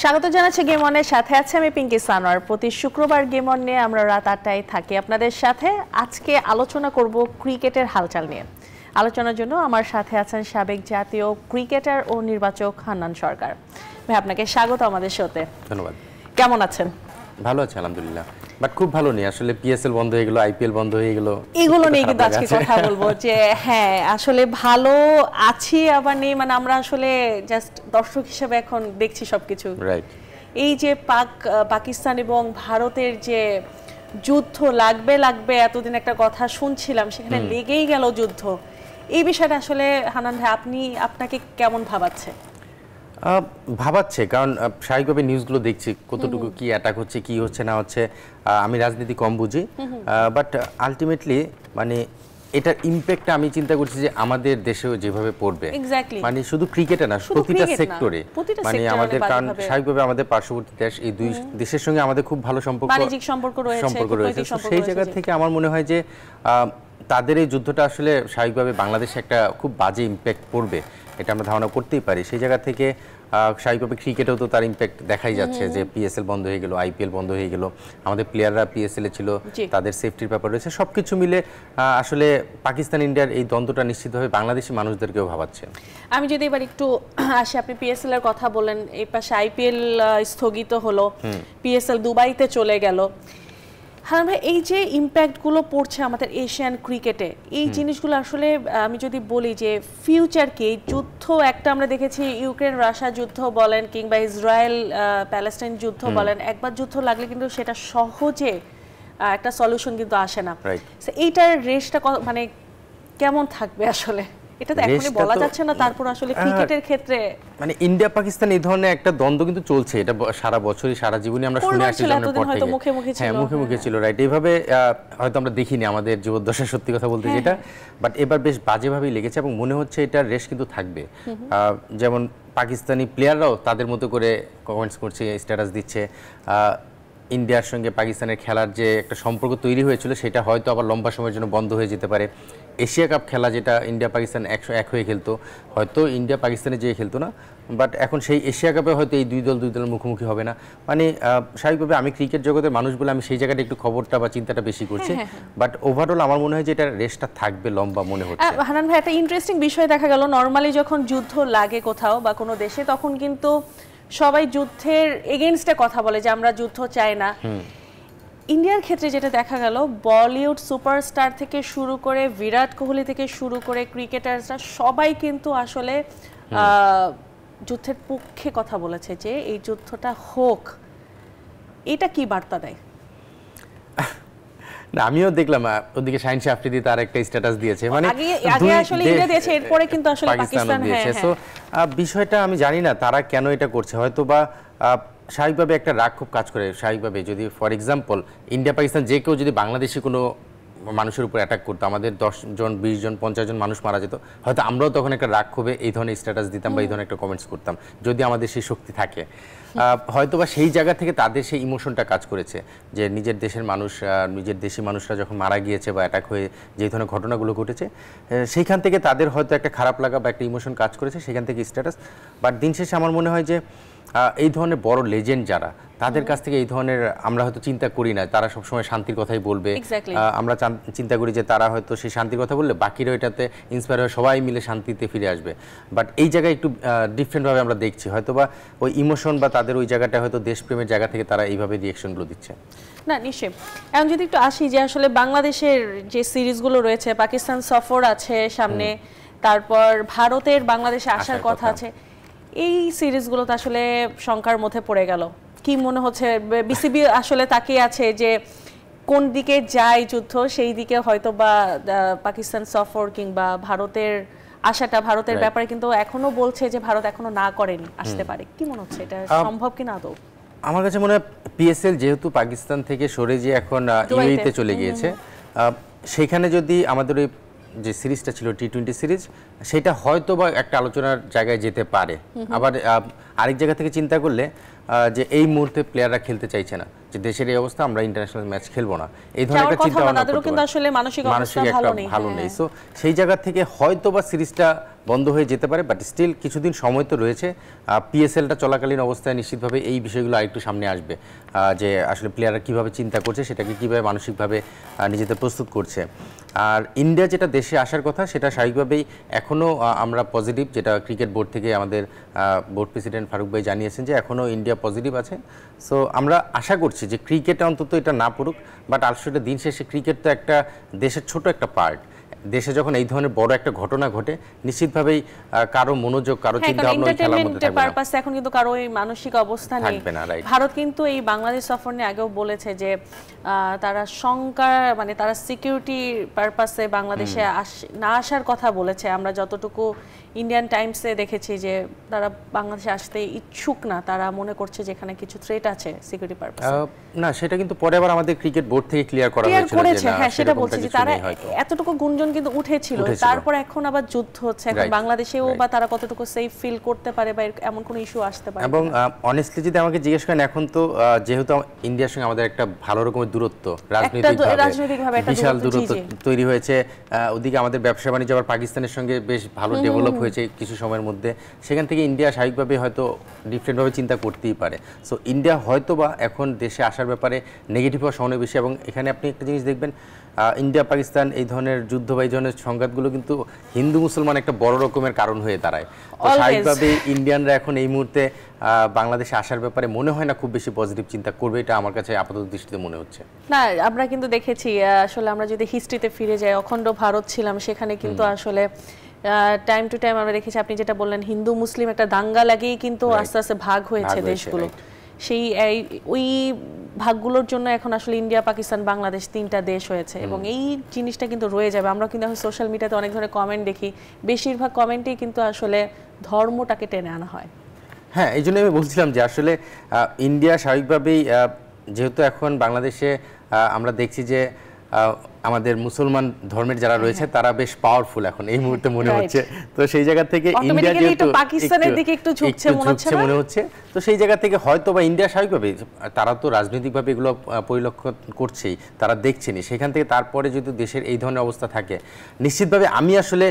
স্বাগত জানাচ্ছি গেম অনের সাথে আছে আমি পিঙ্কি সানোয়ার। প্রতি শুক্রবার গেম অন নিয়ে আমরা রাত ৮টায় থাকি আপনাদের সাথে। আজকে আলোচনা করব ক্রিকেটের হালচাল নিয়ে। আলোচনার জন্য আমার সাথে আছেন সাবেক জাতীয় ক্রিকেটার ও নির্বাচক হান্নান সরকার। ভাই আপনাকে স্বাগত আমাদের শোতে। ধন্যবাদ। কেমন আছেন? ভালো আছি আলহামদুলিল্লাহ, বাট খুব ভালো নেই আসলে। পিএসএল বন্ধ হয়ে গেল, আইপিএল বন্ধ হয়ে গেল, এগুলো নিয়ে কিন্তু আজকে কথা বলবো যে হ্যাঁ আসলে ভালো আছি আবার নেই, মানে আমরা আসলে জাস্ট দর্শক হিসেবে এখন দেখছি সবকিছু। রাইট। এই যে পাকিস্তান এবং ভারতের যে যুদ্ধ লাগবে এতদিন একটা কথা শুনছিলাম, সেখানে লেগেই গেল যুদ্ধ। এই বিষয়টা আসলে হান্নান ভাই আপনাকে কেমন ভাবাচ্ছে? ভাবাচ্ছে, কারণ স্বাভাবিকভাবে নিউজগুলো দেখছি কতটুকু কি অ্যাটাক হচ্ছে, কি হচ্ছে না হচ্ছে। আমি রাজনীতি কম বুঝি, বাট আলটিমেটলি মানে এটার ইম্প্যাক্টটা আমি চিন্তা করছি যে আমাদের দেশেও যেভাবে পড়বে, মানে শুধু ক্রিকেটে না, প্রতিটা সেক্টরে। মানে আমাদের, কারণ স্বাভাবিকভাবে আমাদের পার্শ্ববর্তী দেশ, এই দুই দেশের সঙ্গে আমাদের খুব ভালো সম্পর্ক রয়েছে। সেই জায়গা থেকে আমার মনে হয় যে তাদের এই যুদ্ধটা আসলে স্বাভাবিকভাবে বাংলাদেশে একটা খুব বাজে ইম্প্যাক্ট পড়বে, এটা আমরা ধারণা করতেই পারি। সেই জায়গা থেকে স্বাভাবিকভাবে ক্রিকেটেও তো তার ইম্প্যাক্ট দেখাই যাচ্ছে যে পিএসএল বন্ধ হয়ে গেল, আইপিএল বন্ধ হয়ে গেল, আমাদের প্লেয়াররা পিএসএল এ ছিল, তাদের সেফটির ব্যাপার রয়েছে। সবকিছু মিলে আসলে পাকিস্তান ইন্ডিয়ার এই দ্বন্দ্বটা নিশ্চিতভাবে বাংলাদেশি মানুষদেরকেও ভাবাচ্ছে। আমি যদি এবার একটু আসি, আপনি পিএসএল এর কথা বলেন, এই পাশে আইপিএল স্থগিত হলো, পিএসএল দুবাইতে চলে গেল। হ্যাঁ ভাই, এই যে ইম্প্যাক্টগুলো পড়ছে আমাদের এশিয়ান ক্রিকেটে, এই জিনিসগুলো আসলে আমি যদি বলি যে ফিউচার কি, এই যুদ্ধ একটা আমরা দেখেছি ইউক্রেন রাশিয়া যুদ্ধ বলেন কিংবা ইসরায়েল প্যালেস্টাইন যুদ্ধ বলেন, একবার যুদ্ধ লাগলে কিন্তু সেটা সহজে একটা সলিউশন কিন্তু আসে না। এইটার রেসটা মানে কেমন থাকবে আসলে, এটা তো এখনই বলা যাচ্ছে না। তারপর আসলে ক্রিকেটের ক্ষেত্রে মানে ইন্ডিয়া পাকিস্তান এই ধরনের একটা দ্বন্দ্ব কিন্তু চলছে, এটা সারা বছরই সারা জীবনই আমরা শুনে আসছি, মুখে ছিল। রাইট, এইভাবে হয়তো আমরা দেখিনি আমাদের জীবদ্দশা, সত্যি কথা বলতে যেটা, বাট এবার বেশ বাজেভাবেই লেগেছে এবং মনে হচ্ছে এটার রেস কিন্তু থাকবে। যেমন পাকিস্তানি প্লেয়াররাও তাদের মতো করে কমেন্টস করছে, স্ট্যাটাস দিচ্ছে। ইন্ডিয়ার সঙ্গে পাকিস্তানের খেলার যে একটা সম্পর্ক তৈরি হয়েছিল, সেটা হয়তো আবার লম্বা সময়ের জন্য বন্ধ হয়ে যেতে পারে। এশিয়া কাপ খেলা, যেটা ইন্ডিয়া পাকিস্তান 101 হয়ে খেলতো, হয়তো ইন্ডিয়া পাকিস্তানে যেয়ে খেলতো না, বাট এখন সেই এশিয়া কাপে হয়তো এই দুই দলের মুখোমুখি হবে না। মানে স্বাভাবিকভাবে আমি ক্রিকেট জগতের মানুষ বলে আমি সেই জায়গাটা একটু খবরটা বা চিন্তাটা বেশি করছি, বাট ওভারঅল আমার মনে হয় যে এটা রেসটা থাকবে লম্বা মনে হচ্ছে। হান্নান ভাই, একটা ইন্টারেস্টিং বিষয় দেখা গেল, নর্মালি যখন যুদ্ধ লাগে কোথাও বা কোনো দেশে, তখন কিন্তু সবাই যুদ্ধের এগেইনস্টে কথা বলে যে আমরা যুদ্ধ চাই না। ইন্ডিয়ার ক্ষেত্রে যেটা দেখা গেল, বলিউড সুপারস্টার থেকে শুরু করে বিরাট কোহলি থেকে শুরু করে ক্রিকেটাররা সবাই কিন্তু আসলে যুদ্ধের পক্ষে কথা বলেছে যে এই যুদ্ধটা হোক। এটা কি বার্তা দেয়? না, আমিও দেখলাম ওদিকে শাহিন শাহ আফ্রিদি তার একটা স্ট্যাটাস দিয়েছে, মানে আগে আসলে ইন্ডিয়া দিয়েছে, এরপরে কিন্তু আসলে পাকিস্তান দিয়েছে। সো বিষয়টা আমি জানি না তারা কেন এটা করছে, হয়তো বা স্বাভাবিকভাবে একটা রাগ খুব কাজ করে। স্বাভাবিকভাবে যদি ফর এক্সাম্পল ইন্ডিয়া পাকিস্তান যে কেউ যদি বাংলাদেশি কোনো মানুষের উপর অ্যাটাক করতো, আমাদের 10 জন 20 জন 50 জন মানুষ মারা যেত, হয়তো আমরাও তখন একটা রাগ ক্ষোভে এই ধরনের স্ট্যাটাস দিতাম বা এই ধরনের একটা কমেন্টস করতাম, যদি আমাদের সেই শক্তি থাকে। হয়তো বা সেই জায়গা থেকে তাদের সেই ইমোশনটা কাজ করেছে যে নিজের দেশের মানুষ, নিজের দেশি মানুষরা যখন মারা গিয়েছে বা অ্যাটাক হয়ে যে ধরনের ঘটনাগুলো ঘটেছে, সেইখান থেকে তাদের হয়তো একটা খারাপ লাগা বা একটা ইমোশন কাজ করেছে, সেখান থেকে স্ট্যাটাস। বাট দিন শেষে আমার মনে হয় যে এই ধরনের বড় লেজেন্ড যারা, তাদের কাছ থেকে এই ধরনের আমরা হয়তো চিন্তা করি না, তারা সবসময় শান্তির কথাই বলবে। আমরা চিন্তা করি যে তারা হয়তো সেই শান্তির কথা বললে বাকিরা এটাতে ইন্সপায়ার হয়ে সবাই মিলে শান্তিতে ফিরে আসবে। বাট এই জায়গায় একটু ডিফারেন্টভাবে আমরা দেখছি, হয়তো বা ওই ইমোশন বা তাদের ওই জায়গাটা হয়তো দেশপ্রেমের জায়গা থেকে তারা এইভাবে রিয়েকশনগুলো দিচ্ছে। না নিশ্চয়ই। এখন যদি একটু আসি যে আসলে বাংলাদেশের যে সিরিজগুলো রয়েছে, পাকিস্তান সফর আছে সামনে, তারপর ভারতের বাংলাদেশে আসার কথা আছে, এই সিরিজগুলোতে আসলে শঙ্কার মধ্যে পড়ে গেল। কি মনে হচ্ছে বিসিবি আসলে তাকিয়ে আছে যে কোন দিকে যায় যুদ্ধ, সেই দিকে হয়তো বা পাকিস্তান সফর কিংবা ভারতের আশাটা, ভারতের ব্যাপারে কিন্তু এখনো বলছে যে ভারত এখনো না করেনি, আসতে পারে। কি মনে হচ্ছে এটা সম্ভব কিনা আদৌ? আমার কাছে মনে হয় পিএসএল যেহেতু পাকিস্তান থেকে সরে যে এখন ইউএইতে চলে গিয়েছে, সেখানে যদি আমাদের ওই যে সিরিজটা ছিল টি-20 সিরিজ, সেটা হয়তো বা একটা আলোচনার জায়গায় যেতে পারে। আবার আরেক জায়গা থেকে চিন্তা করলে যে এই মুহূর্তে প্লেয়াররা খেলতে চাইছে না, যে দেশের এই অবস্থা, আমরা ইন্টারন্যাশনাল ম্যাচ খেলবো না, এই ধরনের একটা চিন্তা ভাবনা তাদেরও কিন্তু আসলে মানসিক অবস্থা ভালো নেই। সো সেই জায়গা থেকে হয়তো বা সিরিজটা বন্ধ হয়ে যেতে পারে, বাট স্টিল কিছুদিন সময় তো রয়েছে। পিএসএলটা চলাকালীন অবস্থায় নিশ্চিতভাবে এই বিষয়গুলো আরেকটু সামনে আসবে, যে আসলে প্লেয়াররা কীভাবে চিন্তা করছে, সেটাকে কীভাবে মানসিকভাবে নিজেদের প্রস্তুত করছে। আর ইন্ডিয়া যেটা দেশে আসার কথা সেটা স্বাভাবিকভাবেই এখনও আমরা পজিটিভ, যেটা ক্রিকেট বোর্ড থেকে আমাদের বোর্ড প্রেসিডেন্ট ফারুক ভাই জানিয়েছেন যে এখনও ইন্ডিয়া পজিটিভ আছে। সো আমরা আশা করছি যে ক্রিকেটে অন্তত এটা না পড়ুক, বাট আসলে দিন শেষে ক্রিকেট তো একটা দেশের ছোট একটা পার্ট। দেশে যখন এই ধরনের বড় একটা ঘটনা ঘটে, নিশ্চিতভাবেই কারো মনোযোগ, কারো চিন্তা ভাবনা খেলার মধ্যে থাকবে না। এখন কিন্তু কারো এই মানসিক অবস্থা নেই। ভারত কিন্তু এই বাংলাদেশ সফর নিয়ে আগেও বলেছে যে তারা শঙ্কা, মানে তারা সিকিউরিটি পারপাসে বাংলাদেশে না আসার কথা বলেছে। আমরা যতটুকু ইন্ডিয়ান টাইমসে দেখেছি যে তারা বাংলাদেশে আসতে ইচ্ছুক না, তারা মনে করছে যে এখানে কিছু থ্রেট আছে সিকিউরিটি পারপাসে। না, সেটা কিন্তু পরে আবার আমাদের ক্রিকেট বোর্ড থেকে ক্লিয়ার করা হয়েছিল। হ্যাঁ, সেটা বলছি যে তারা এতটুকু গুঞ্জন কিন্তু উঠেছিল, তারপর এখন আবার যুদ্ধ হচ্ছে, এখন বাংলাদেশেও বা তারা কতটুকু সেফ ফিল করতে পারে বা এমন কোনো ইস্যু আসতে পারে। এবং অনেস্টলি যদি আমাকে জিজ্ঞেস করেন, এখন তো যেহেতু ইন্ডিয়ার সঙ্গে আমাদের একটা ভালো রকমের দূরত্ব, রাজনৈতিকভাবে বিশাল দূরত্ব তৈরি হয়েছে, ওদিকে আমাদের ব্যবসা বাণিজ্য আবার পাকিস্তানের সঙ্গে বেশ ভালো ডেভেলপ হয়েছে কিছু সময়ের মধ্যে, সেখান থেকে ইন্ডিয়া স্বাভাবিকভাবে হয়তো ডিফারেন্টভাবে চিন্তা করতেই পারে। সো ইন্ডিয়া হয়তো বা এখন দেশে আসার ব্যাপারে নেগেটিভ হওয়া সহানুভূতি। এবং এখানে আপনি একটা জিনিস দেখবেন, ইন্ডিয়া পাকিস্তান এই ধরনের যুদ্ধ বা এই ধরনের সংঘাতগুলো কিন্তু হিন্দু মুসলমান একটা বড় রকমের কারণ হয়ে দাঁড়ায়। তো স্বাভাবিকভাবে ইন্ডিয়ানরা এখন এই মুহূর্তে বাংলাদেশে আসার ব্যাপারে মনে হয় না খুব বেশি পজিটিভ চিন্তা করবে, এটা আমার কাছে আপাতত দৃষ্টিতে মনে হচ্ছে না। আমরা কিন্তু দেখেছি, আসলে আমরা যদি হিস্ট্রিতে ফিরে যাই, অখণ্ড ভারত ছিলাম, সেখানে কিন্তু আসলে টাইম টু টাইম আমরা দেখেছি, আপনি যেটা বললেন হিন্দু মুসলিম একটা দাঙ্গা লাগিয়েই কিন্তু আস্তে আস্তে ভাগ হয়েছে দেশগুলো। সেই ওই ভাগগুলোর জন্য এখন আসলে ইন্ডিয়া পাকিস্তান বাংলাদেশ তিনটা দেশ হয়েছে, এবং এই জিনিসটা কিন্তু রয়ে যাবে। আমরা কিন্তু এখন সোশ্যাল মিডিয়াতে অনেক ধরনের কমেন্ট দেখি, বেশিরভাগ কমেন্টেই কিন্তু আসলে ধর্মটাকে টেনে আনা হয়। হ্যাঁ, এই জন্য আমি বলছিলাম যে আসলে ইন্ডিয়া স্বাভাবিকভাবেই, যেহেতু এখন বাংলাদেশে আমরা দেখছি যে আমাদের মুসলমান ধর্মের যারা রয়েছে তারা বেশ পাওয়ারফুল এখন এই মুহূর্তে মনে হচ্ছে। তো সেই জায়গা থেকে ইন্ডিয়া যেহেতু পাকিস্তানের দিকে একটু ঝুঁকছে মনে হচ্ছে, তো সেই জায়গা থেকে হয়তো বা ইন্ডিয়া স্বাভাবিকভাবে, তারা তো রাজনৈতিকভাবে এগুলো পরিলক্ষণ করছেই, তারা দেখছেনি, সেখান থেকে তারপরে যদি দেশের এই ধরনের অবস্থা থাকে, নিশ্চিতভাবে আমি আসলে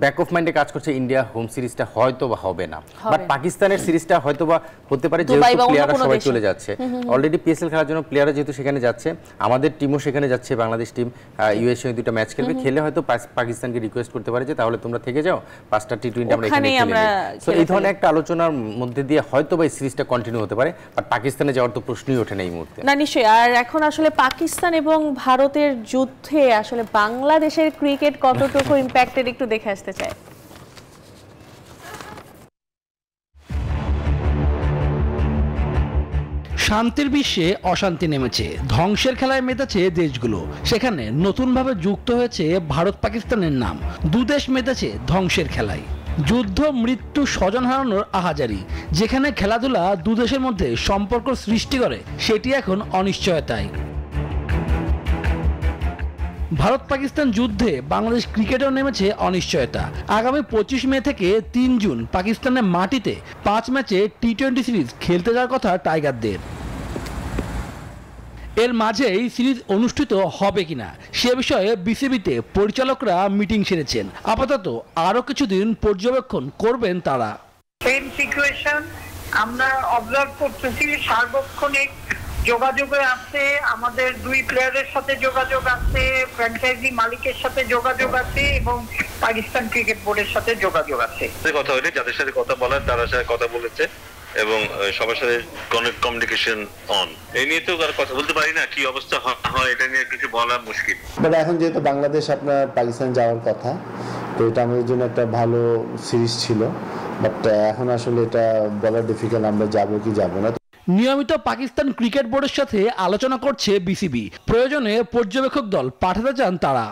ব্যাক অফ মাইন্ডে কাজ করছে ইন্ডিয়া হোম সিরিজটা হয়তো বা হবে না, বাট পাকিস্তানের সিরিজটা হয়তো বা হতে পারে, যেহেতু প্লেয়াররা সবাই চলে যাচ্ছে অলরেডি পিএসএল খেলার জন্য, প্লেয়াররা যেহেতু সেখানে যাচ্ছে, আমাদের টিমও সেখানে যাচ্ছে, বাংলাদেশ টিম ইউএস সঙ্গে দুটো ম্যাচ খেলবে, খেলে হয়তো পাকিস্তানকে রিকোয়েস্ট করতে পারে যে তাহলে তোমরা থেকে যাও, 5টা টি20 আমরা এখানে খেলে। সো এই ধরনের একটা আলোচনার মধ্যে দিয়ে হয়তো বা এই সিরিজটা কন্টিনিউ হতে পারে, বাট পাকিস্তানে যাওয়ার তো প্রশ্নই ওঠে না এই মুহূর্তে। না, নিশ্চয়ই। আর এখন আসলে পাকিস্তান এবং ভারতের যুদ্ধে আসলে বাংলাদেশের ক্রিকেট কতটুকু ইম্প্যাক্টেড একটু দেখে আসতে চাই। শান্তির বিশ্বে অশান্তি নেমেছে, ধ্বংসের খেলায় মেতেছে দেশগুলো, সেখানে নতুনভাবে যুক্ত হয়েছে ভারত পাকিস্তানের নাম। দুদেশ মেতেছে ধ্বংসের খেলায়, যুদ্ধ, মৃত্যু, স্বজন হারানোর আহাজারি। যেখানে খেলাধুলা দুদেশের মধ্যে সম্পর্ক সৃষ্টি করে, সেটি এখন অনিশ্চয়তায়। ভারত পাকিস্তান যুদ্ধে বাংলাদেশ ক্রিকেটেও নেমেছে অনিশ্চয়তা। আগামী 25 মে থেকে 3 জুন পাকিস্তানের মাটিতে 5 ম্যাচে টি20 সিরিজ খেলতে যাওয়ার কথা টাইগারদের। এর মাঝেই সিরিজ অনুষ্ঠিত হবে কিনা সে বিষয়ে বিসিবিতে পরিচালকরা মিটিং সেরেছেন। আপাতত আরো কিছুদিন পর্যবেক্ষণ করবেন তারা। আমরা অবজার্ভ করতেছি, সার্বক্ষণিক যোগাযোগে আছে, আমাদের দুই প্লেয়ারের সাথে যোগাযোগ আছে, ফ্র্যাঞ্চাইজি মালিকের সাথে যোগাযোগ আছে, এবং পাকিস্তান ক্রিকেট বোর্ডের সাথে যোগাযোগ আছে। কথা হলে যাদের সাথে কথা বলার তারা সাথে কথা বলেছে, এবং সবার সাথে কমিউনিকেশন অন। এই নিয়ে তো আর কথা বলতে পারি না, কি অবস্থা হয় এটা নিয়ে কিছু বলা মুশকিল। বাট এখন যেহেতু বাংলাদেশ আপনার পাকিস্তান যাওয়ার কথা, তো এটা আমাদের জন্য একটা ভালো সিরিজ ছিল, বাট এখন আসলে এটা বলা ডিফিকাল্ট আমরা যাব কি যাব না। নিয়মিত পাকিস্তান ক্রিকেট বোর্ডের সাথে আলোচনা করছে বিসিবি, প্রয়োজনে পর্যবেক্ষক দল পাঠাতে চান তারা।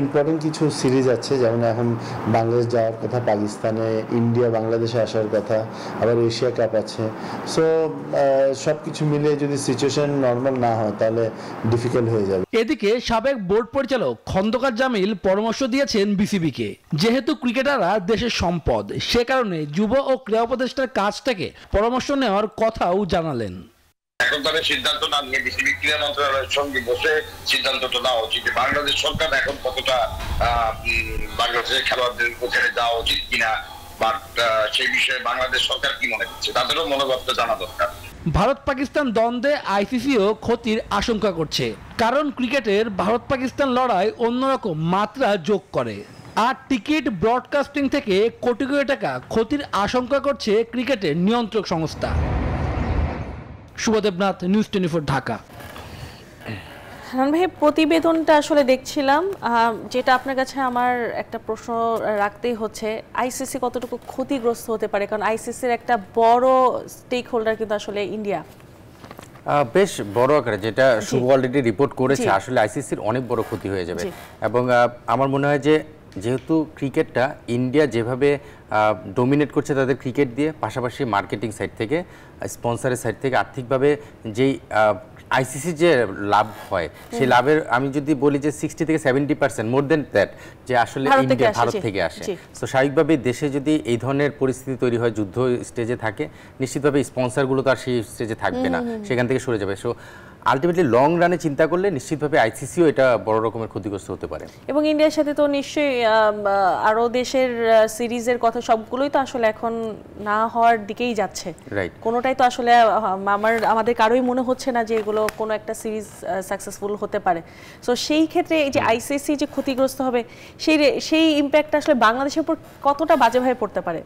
ইম্পর্টেন্ট কিছু সিরিজ আছে, যেমন এখন বাংলাদেশ যাওয়ার কথা, পাকিস্তানে, ইন্ডিয়া বাংলাদেশে আসার কথা, আবার এশিয়া কাপ আছে। সো সবকিছু মিলে যদি সিচুয়েশন নর্মাল না হয় তাহলে ডিফিকাল্ট হয়ে যাবে। এদিকে সাবেক বোর্ড পরিচালক খন্দকার জামিল পরামর্শ দিয়েছেন বিসিবিকে, যেহেতু ক্রিকেটাররা দেশের সম্পদ, সে কারণে যুব ও ক্রীড়া উপদেষ্টার কাছ থেকে পরামর্শ নেওয়ার কথাও জানালেন। এখন তাদের সিদ্ধান্ত না নিয়ে বিসিবি ক্রীড়া মন্ত্রণালয়ের সঙ্গে বসে সিদ্ধান্তটা নেওয়া উচিত। বাংলাদেশ সরকার এখন কতটা বাংলাদেশের খেলোয়াড়দের ওখানে যাওয়া উচিত কিনা বা সেই বিষয়ে বাংলাদেশ সরকার কি মনে করছে, তাদেরও মনোভাবটা জানা দরকার। ভারত পাকিস্তান দ্বন্দ্বে আইসিসিও ক্ষতির আশঙ্কা করছে, কারণ ক্রিকেটের ভারত পাকিস্তান লড়াই অন্যরকম মাত্রা যোগ করে। আর টিকিট ব্রডকাস্টিং থেকে কোটি কোটি টাকা ক্ষতির আশঙ্কা করছে ক্রিকেটের নিয়ন্ত্রক সংস্থা। শুভদেবনাথ, নিউজ 24, ঢাকা। হানান ভাই, প্রতিবেদনটা আসলে দেখছিলাম, যেটা আপনার কাছে আমার একটা প্রশ্ন রাখতেই হচ্ছে, আইসিসি কতটুকু ক্ষতিগ্রস্ত হতে পারে, কারণ আইসিসির একটা বড় স্টেক হোল্ডার কিন্তু আসলে ইন্ডিয়া। বেশ বড় আকারে, যেটা শুভ অলরেডি রিপোর্ট করেছে, আসলে আইসিসির অনেক বড় ক্ষতি হয়ে যাবে। এবং আমার মনে হয় যে যেহেতু ক্রিকেটটা ইন্ডিয়া যেভাবে ডোমিনেট করছে তাদের ক্রিকেট দিয়ে, পাশাপাশি মার্কেটিং সাইড থেকে, স্পন্সরের সাইড থেকে আর্থিকভাবে যেই আইসিসি যে লাভ হয়, সেই লাভের আমি যদি বলি যে 60 থেকে 70% মোর দেন দ্যাট যে আসলে ইন্ডিয়া ভারত থেকে আসে। তো স্বাভাবিকভাবে দেশে যদি এই ধরনের পরিস্থিতি তৈরি হয়, যুদ্ধ স্টেজে থাকে, নিশ্চিতভাবে স্পন্সরগুলো তো আর সেই স্টেজে থাকবে না, সেখান থেকে সরে যাবে। সো আলটিমেটলি লং রানে চিন্তা করলে নিশ্চিতভাবে আইসিসিও এটা বড় রকমের ক্ষতিগ্রস্ত হতে পারে। এবং ইন্ডিয়ার সাথে তো নিশ্চয়ই আরো দেশের সিরিজের কথা সবগুলোই তো আসলে এখন না হওয়ার দিকেই যাচ্ছে, রাইট? কোনোটাই তো আসলে আমাদের কারোই মনে হচ্ছে না যে এগুলো কোনো একটা সিরিজ সাকসেসফুল হতে পারে। সো সেই ক্ষেত্রে এই যে আইসিসি যে ক্ষতিগ্রস্ত হবে, সেই ইম্প্যাক্টটা আসলে বাংলাদেশের উপর কতটা বাজেভাবে পড়তে পারে?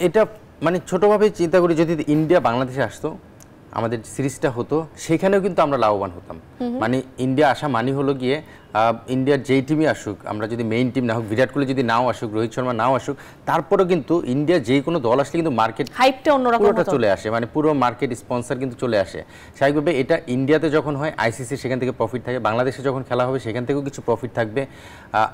এটা মানে ছোটভাবে চিন্তা করি, যদি ইন্ডিয়া বাংলাদেশে আসতো, আমাদের সিরিজটা হতো, সেখানেও কিন্তু আমরা লাভবান হতাম। মানে ইন্ডিয়া আসা মানে হলো গিয়ে ইন্ডিয়ার যেই টিমই আসুক, আমরা যদি মেইন টিম না হোক, বিরাট কোহলি যদি নাও আসুক, রোহিত শর্মা নাও আসুক, তারপরেও কিন্তু ইন্ডিয়া যে কোনো দল আসলে কিন্তু মার্কেট হাইপটা অন্যরকম চলে আসে, মানে পুরো মার্কেট স্পন্সর কিন্তু চলে আসে। স্বাভাবিকভাবে এটা ইন্ডিয়াতে যখন হয়, আইসিসি সেখান থেকে প্রফিট থাকে, বাংলাদেশে যখন খেলা হবে সেখান থেকেও কিছু প্রফিট থাকবে,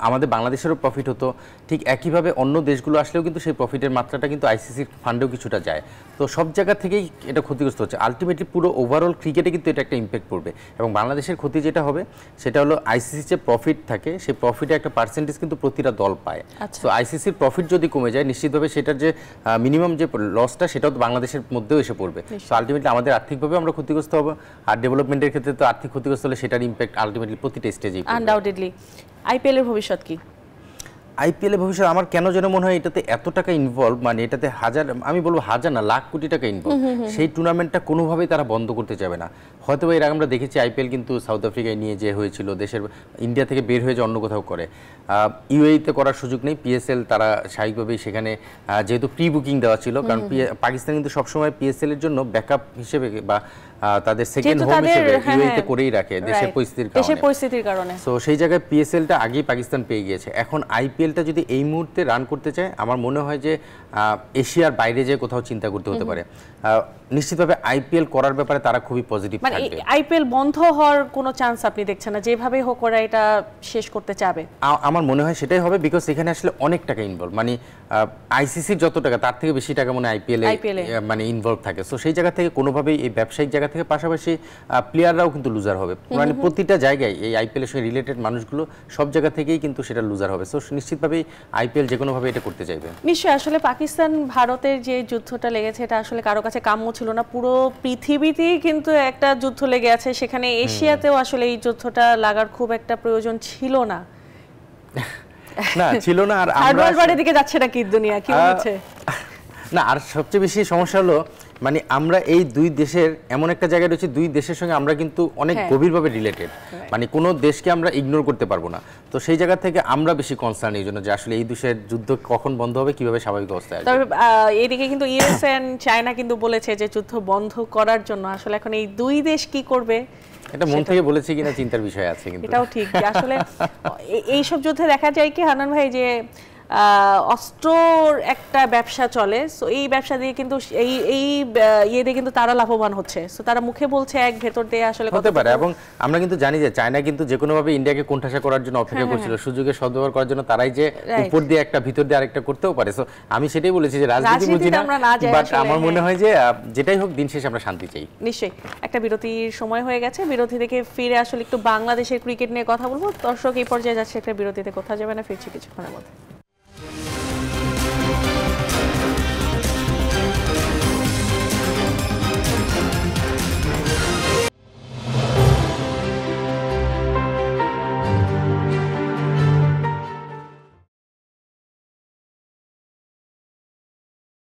আমাদের বাংলাদেশেরও প্রফিট হতো। ঠিক একইভাবে অন্য দেশগুলো আসলেও কিন্তু সেই প্রফিটের মাত্রাটা কিন্তু আইসিসির ফান্ডেও কিছুটা যায়। তো সব জায়গা থেকেই এটা ক্ষতিগ্রস্ত হচ্ছে। আলটিমেটলি পুরো ওভারঅল ক্রিকেটে কিন্তু এটা একটা ইম্প্যাক্ট পড়বে। এবং বাংলাদেশের ক্ষতি যেটা হবে সেটা হলো আইসিসি যে প্রফিট থাকে, সেই প্রফিটে একটা পার্সেন্টেজ কিন্তু প্রতিটা দল পায়। তো আইসিসির প্রফিট যদি কমে যায়, নিশ্চিতভাবে সেটার যে মিনিমাম যে লসটা, সেটাও তো বাংলাদেশের মধ্যেও এসে পড়বে। তো আলটিমেটলি আমাদের আর্থিকভাবে আমরা ক্ষতিগ্রস্ত হবো, আর ডেভেলপমেন্টের ক্ষেত্রে তো আর্থিক ক্ষতিগ্রস্ত হলে সেটার ইম্প্যাক্ট আলটিমেটলি প্রতিটা স্টেজেই। আনডাউটেডলি আইপিএল এর ভবিষ্যৎ কি? আইপিএলের ভবিষ্যৎ আমার কেন যেন মনে হয় এটাতে এত টাকা ইনভলভ, মানে এটাতে হাজার, আমি বলবো হাজার না, লাখ কোটি টাকা ইনভলভ। সেই টুর্নামেন্টটা কোনোভাবেই তারা বন্ধ করতে যাবে না। হয়তো এর আগে আমরা দেখেছি আইপিএল কিন্তু সাউথ আফ্রিকায় নিয়ে যে হয়েছিল, দেশের ইন্ডিয়া থেকে বের হয়ে যে অন্য কোথাও করে, ইউএইতে করার সুযোগ নেই। পিএসএল তারা স্বাভাবিকভাবেই সেখানে যেহেতু প্রি বুকিং দেওয়া ছিল, কারণ পাকিস্তান কিন্তু সবসময় পিএসএল এর জন্য ব্যাকআপ হিসেবে বা তাদের সেকেন্ড হোম হিসেবে ইউএইতে করেই রাখে দেশের পরিস্থিতির কারণে। সো সেই জায়গায় পিএসএলটা আগেই পাকিস্তান পেয়ে গিয়েছে। এখন আইপিএলটা যদি এই মুহূর্তে রান করতে চায়, আমার মনে হয় যে এশিয়ার বাইরে যে কোথাও চিন্তা করতে হতে পারে। নিশ্চিতভাবে আইপিএল করার ব্যাপারে তারা খুবই পজিটিভ থাকবে। আইপিএল বন্ধ হওয়ার কোনো চান্স আপনি দেখছেন না? যেভাবে হোক ওরা এটা শেষ করতে চাবে, আমার মনে হয় সেটাই হবে, বিকজ এখানে আসলে অনেক টাকা ইনভলভ। মানে আইসিসির যত টাকা, তার থেকে বেশি টাকা মনে হয় আইপিএল মানে ইনভলভ থাকে। সো সেই জায়গা থেকে কোনোভাবেই এই ব্যবসায়িক জায়গা থেকে, পাশাপাশি প্লেয়াররাও কিন্তু লুজার হবে। মানে প্রতিটা জায়গায় এই আইপিএল এর সঙ্গে রিলেটেড মানুষগুলো সব জায়গা থেকেই কিন্তু সেটা লুজার হবে। সো নিশ্চিতভাবেই আইপিএল যে কোনোভাবে এটা করতে চাইবে। নিশ্চয়ই। আসলে পাকিস্তান ভারতের যে যুদ্ধটা লেগেছে, এটা আসলে কারো কাছে কাম্য ছিল না। পুরো পৃথিবীতেই কিন্তু একটা যুদ্ধ লেগে আছে, সেখানে এশিয়াতেও আসলে এই যুদ্ধটা লাগার খুব একটা প্রয়োজন ছিল না। না ছিল না। আর আমরা দিকে যাচ্ছে নাকি দুনিয়া, কি হচ্ছে না। আর সবচেয়ে বেশি সমস্যা হলো, মানে আমরা এই দুই দেশের এমন একটা জায়গায় রয়েছে, দুই দেশের সঙ্গে আমরা কিন্তু অনেক গভীরভাবে রিলেটেড। মানে কোনো দেশকে আমরা ইগনোর করতে পারবো না। তো সেই জায়গা থেকে আমরা বেশি কনসার্ন এই জন্য যে আসলে এই দেশের যুদ্ধ কখন বন্ধ হবে, কিভাবে স্বাভাবিক অবস্থায় আসবে। তবে এদিকে কিন্তু ইউএস এন্ড চায়না কিন্তু বলেছে যে যুদ্ধ বন্ধ করার জন্য আসলে এখন এই দুই দেশ কি করবে, এটা মন থেকে বলেছে কিনা চিন্তার বিষয় আছে। কিন্তু এটাও ঠিক আসলে এইসব যুদ্ধে দেখা যায় কি হান্নান ভাই, যে অস্ত্রর একটা ব্যবসা চলে। সো এই ব্যবসা দিয়ে কিন্তু এই ইয়ে দিয়ে কিন্তু তারা লাভবান হচ্ছে। সো তারা মুখে বলছে এক, ভেতর দিয়ে আসলে হতে পারে। এবং আমরা কিন্তু জানি যে চায়না কিন্তু যে কোনোভাবে ইন্ডিয়াকে কোণঠাসা করার জন্য অপেক্ষা করছিল, সুযোগের সদ্ব্যবহার করার জন্য। তারাই যে উপর দিয়ে একটা ভিতর দিয়ে আরেকটা করতেও পারে। সো আমি সেটাই বলেছি যে রাজনীতি বুঝি না, বাট আমার মনে হয় যে যেটাই হোক দিন শেষে আমরা শান্তি চাই। নিশ্চয়ই। একটা বিরতির সময় হয়ে গেছে, বিরতি থেকে ফিরে আসলে একটু বাংলাদেশের ক্রিকেট নিয়ে কথা বলবো। দর্শক এই পর্যায়ে যাচ্ছে একটা বিরতিতে, কোথাও যাবে না, ফিরছি কিছুক্ষণের মধ্যে।